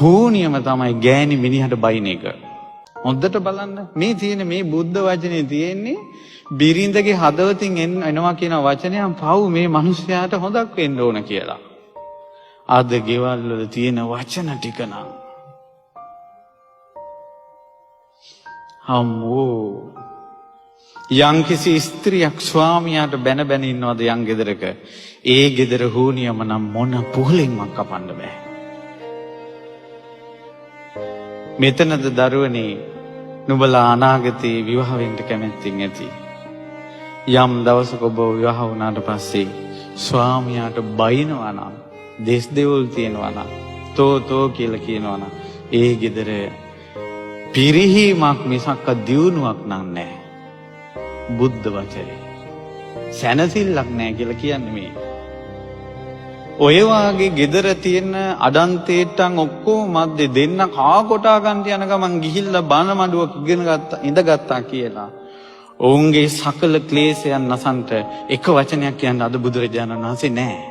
හෝනියම තමයි ගෑණි මිනිහට බයින එක. හොඳට බලන්න මේ තියෙන මේ බුද්ධ වචනේ තියෙන්නේ බිරිඳගේ හදවතින් එනවා කියන වචනයන් පව් මේ මිනිස්යාට හොදක් වෙන්න ඕන කියලා. අද ගෙවල් වල තියෙන වචන ටික නම් අම්මෝ යම්කිසි ස්ත්‍රියක් ස්වාමියාට බැන බැන ඉන්නවද යම් ගෙදරක ඒ ගෙදර හෝනියම නම් මොන පුහුලෙන්වත් කපන්න බෑ. මෙතනද දරුවනේ නුඹලා අනාගතේ විවාහ වෙන්න කැමැත්තෙන් ඇති. යම් දවසක ඔබ විවාහ වුණාට පස්සේ ස්වාමියාට බයිනවා නම් දෙස් දෙවොල් තියනවා නම් තෝ කියලා කියනවා නම් ඒ ගෙදර පිරිහීමක් මිසක් දියුණුවක් නැහැ. බුද්ධ වචනේ සැනසෙල්ලක් නැහැ කියලා කියන්නේ මේ. ඔය වාගේ ගෙදර තියෙන අඩන්තේට්ටන් ඔක්කොම මැද්දේ දෙන්න කා කොටා ගන්න යන ගමන් ගිහිල්ලා බණ මඩුවක ඉඳගත්තා කියලා. ඔවුන්ගේ සකල ක්ලේශයන් නසන්ට එක වචනයක් කියන්න අද බුදුරජාණන් වහන්සේ නැහැ.